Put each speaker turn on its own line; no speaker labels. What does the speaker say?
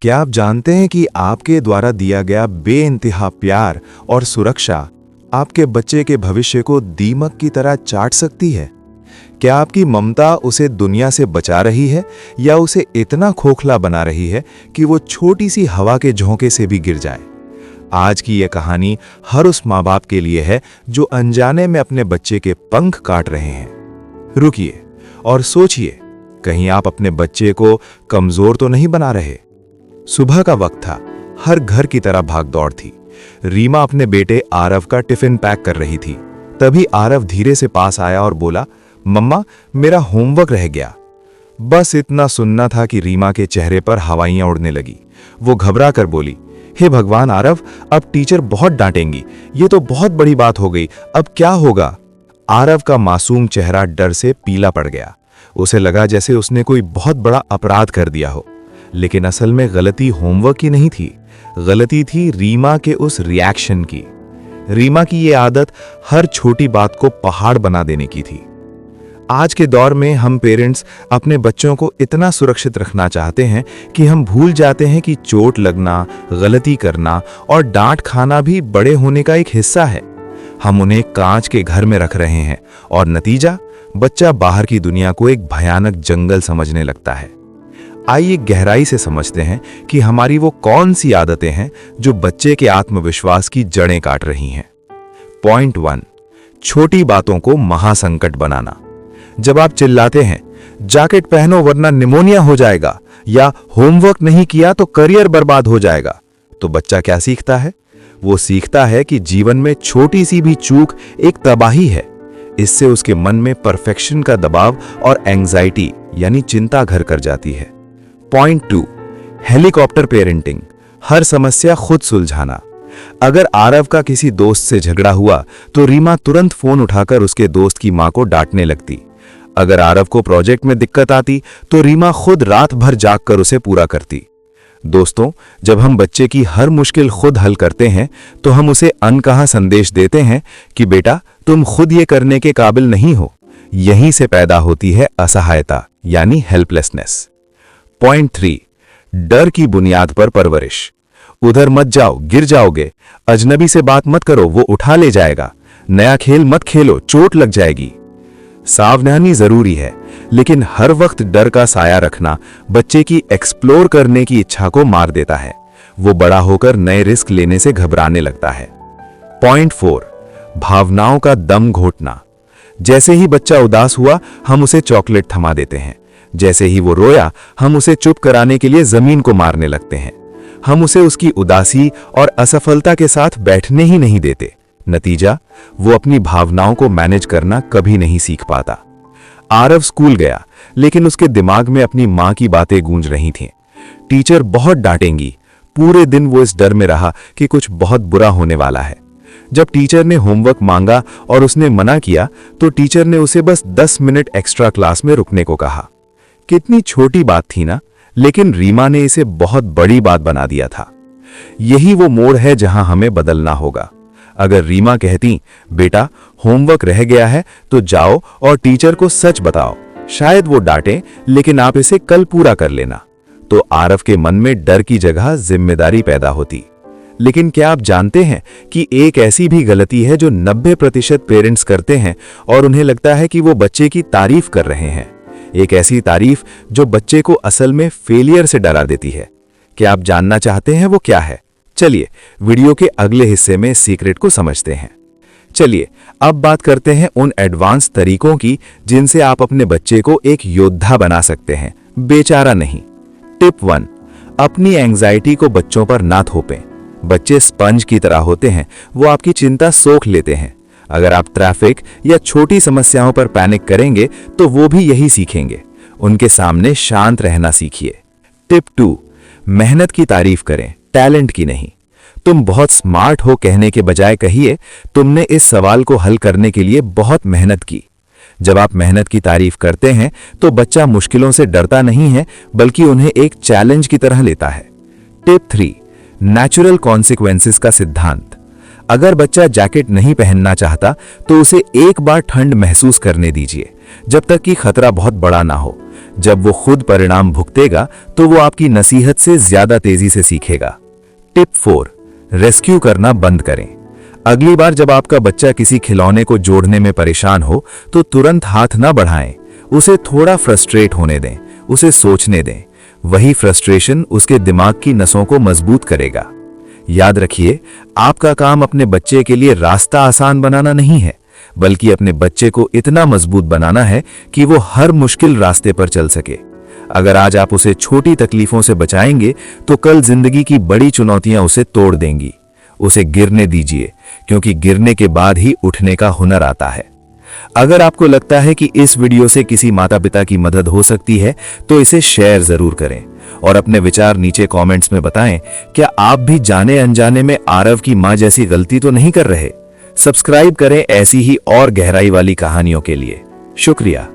क्या आप जानते हैं कि आपके द्वारा दिया गया बेइंतहा प्यार और सुरक्षा आपके बच्चे के भविष्य को दीमक की तरह चाट सकती है? क्या आपकी ममता उसे दुनिया से बचा रही है या उसे इतना खोखला बना रही है कि वो छोटी सी हवा के झोंके से भी गिर जाए? आज की यह कहानी हर उस माँ बाप के लिए है जो अनजाने में अपने बच्चे के पंख काट रहे हैं। रुकिए और सोचिए, कहीं आप अपने बच्चे को कमजोर तो नहीं बना रहे? सुबह का वक्त था, हर घर की तरह भाग दौड़ थी। रीमा अपने बेटे आरव का टिफिन पैक कर रही थी। तभी आरव धीरे से पास आया और बोला, मम्मा मेरा होमवर्क रह गया। बस इतना सुनना था कि रीमा के चेहरे पर हवाइयां उड़ने लगी। वो घबरा कर बोली, हे भगवान आरव, अब टीचर बहुत डांटेंगी, ये तो बहुत बड़ी बात हो गई, अब क्या होगा? आरव का मासूम चेहरा डर से पीला पड़ गया। उसे लगा जैसे उसने कोई बहुत बड़ा अपराध कर दिया हो। लेकिन असल में गलती होमवर्क की नहीं थी, गलती थी रीमा के उस रिएक्शन की। रीमा की ये आदत हर छोटी बात को पहाड़ बना देने की थी। आज के दौर में हम पेरेंट्स अपने बच्चों को इतना सुरक्षित रखना चाहते हैं कि हम भूल जाते हैं कि चोट लगना, गलती करना और डांट खाना भी बड़े होने का एक हिस्सा है। हम उन्हें कांच के घर में रख रहे हैं और नतीजा, बच्चा बाहर की दुनिया को एक भयानक जंगल समझने लगता है। आइए गहराई से समझते हैं कि हमारी वो कौन सी आदतें हैं जो बच्चे के आत्मविश्वास की जड़ें काट रही हैं। पॉइंट 1, छोटी बातों को महासंकट बनाना। जब आप चिल्लाते हैं, जैकेट पहनो वरना निमोनिया हो जाएगा, या होमवर्क नहीं किया तो करियर बर्बाद हो जाएगा, तो बच्चा क्या सीखता है? वो सीखता है कि जीवन में छोटी सी भी चूक एक तबाही है। इससे उसके मन में परफेक्शन का दबाव और एंजाइटी यानी चिंता घर कर जाती है। पॉइंट 2, हेलीकॉप्टर पेरेंटिंग, हर समस्या खुद सुलझाना। अगर आरव का किसी दोस्त से झगड़ा हुआ तो रीमा तुरंत फोन उठाकर उसके दोस्त की मां को डांटने लगती। अगर आरव को प्रोजेक्ट में दिक्कत आती तो रीमा खुद रात भर जागकर उसे पूरा करती। दोस्तों, जब हम बच्चे की हर मुश्किल खुद हल करते हैं तो हम उसे अनकहा संदेश देते हैं कि बेटा तुम खुद ये करने के काबिल नहीं हो। यहीं से पैदा होती है असहायता यानी हेल्पलेसनेस। पॉइंट 3, डर की बुनियाद पर परवरिश। उधर मत जाओ, गिर जाओगे। अजनबी से बात मत करो, वो उठा ले जाएगा। नया खेल मत खेलो, चोट लग जाएगी। सावधानी जरूरी है, लेकिन हर वक्त डर का साया रखना बच्चे की एक्सप्लोर करने की इच्छा को मार देता है। वो बड़ा होकर नए रिस्क लेने से घबराने लगता है। पॉइंट 4, भावनाओं का दम घोटना। जैसे ही बच्चा उदास हुआ, हम उसे चॉकलेट थमा देते हैं। जैसे ही वो रोया, हम उसे चुप कराने के लिए जमीन को मारने लगते हैं। हम उसे उसकी उदासी और असफलता के साथ बैठने ही नहीं देते। नतीजा, वो अपनी भावनाओं को मैनेज करना कभी नहीं सीख पाता। आरव स्कूल गया, लेकिन उसके दिमाग में अपनी मां की बातें गूंज रही थीं। टीचर बहुत डांटेंगी। पूरे दिन वो इस डर में रहा कि कुछ बहुत बुरा होने वाला है। जब टीचर ने होमवर्क मांगा और उसने मना किया तो टीचर ने उसे बस 10 मिनट एक्स्ट्रा क्लास में रुकने को कहा। कितनी छोटी बात थी ना, लेकिन रीमा ने इसे बहुत बड़ी बात बना दिया था। यही वो मोड़ है जहां हमें बदलना होगा। अगर रीमा कहती, बेटा होमवर्क रह गया है तो जाओ और टीचर को सच बताओ, शायद वो डांटे, लेकिन आप इसे कल पूरा कर लेना, तो आरव के मन में डर की जगह जिम्मेदारी पैदा होती। लेकिन क्या आप जानते हैं कि एक ऐसी भी गलती है जो 90% पेरेंट्स करते हैं और उन्हें लगता है कि वो बच्चे की तारीफ कर रहे हैं। एक ऐसी तारीफ जो बच्चे को असल में फेलियर से डरा देती है। क्या आप जानना चाहते हैं वो क्या है? चलिए वीडियो के अगले हिस्से में सीक्रेट को समझते हैं। चलिए अब बात करते हैं उन एडवांस तरीकों की जिनसे आप अपने बच्चे को एक योद्धा बना सकते हैं, बेचारा नहीं। टिप 1, अपनी एंजाइटी को बच्चों पर ना थोपें। बच्चे स्पंज की तरह होते हैं, वो आपकी चिंता सोख लेते हैं। अगर आप ट्रैफिक या छोटी समस्याओं पर पैनिक करेंगे तो वो भी यही सीखेंगे। उनके सामने शांत रहना सीखिए। टिप 2, मेहनत की तारीफ करें, टैलेंट की नहीं। तुम बहुत स्मार्ट हो कहने के बजाय कहिए, तुमने इस सवाल को हल करने के लिए बहुत मेहनत की। जब आप मेहनत की तारीफ करते हैं तो बच्चा मुश्किलों से डरता नहीं है, बल्कि उन्हें एक चैलेंज की तरह लेता है। टिप 3, नेचुरल कॉन्सिक्वेंसेस का सिद्धांत। अगर बच्चा जैकेट नहीं पहनना चाहता तो उसे एक बार ठंड महसूस करने दीजिए, जब तक कि खतरा बहुत बड़ा ना हो।
जब वो खुद परिणाम भुगतेगा तो वो आपकी नसीहत से ज्यादा तेजी से सीखेगा। टिप 4, रेस्क्यू करना बंद करें। अगली बार जब आपका बच्चा किसी खिलौने को जोड़ने में परेशान हो तो तुरंत हाथ ना बढ़ाएं, उसे थोड़ा फ्रस्ट्रेट होने दें, उसे सोचने दें। वही फ्रस्ट्रेशन उसके दिमाग की नसों को मजबूत करेगा। याद रखिए, आपका काम अपने बच्चे के लिए रास्ता आसान बनाना नहीं है, बल्कि अपने बच्चे को इतना मजबूत बनाना है कि वो हर मुश्किल रास्ते पर चल सके। अगर आज आप उसे छोटी तकलीफों से बचाएंगे तो कल जिंदगी की बड़ी चुनौतियां उसे तोड़ देंगी। उसे गिरने दीजिए, क्योंकि गिरने के बाद ही उठने का हुनर आता है। अगर आपको लगता है कि इस वीडियो से किसी माता पिता की मदद हो सकती है तो इसे शेयर जरूर करें और अपने विचार नीचे कमेंट्स में बताएं। क्या आप भी जाने अनजाने में आरव की मां जैसी गलती तो नहीं कर रहे? सब्सक्राइब करें ऐसी ही और गहराई वाली कहानियों के लिए। शुक्रिया।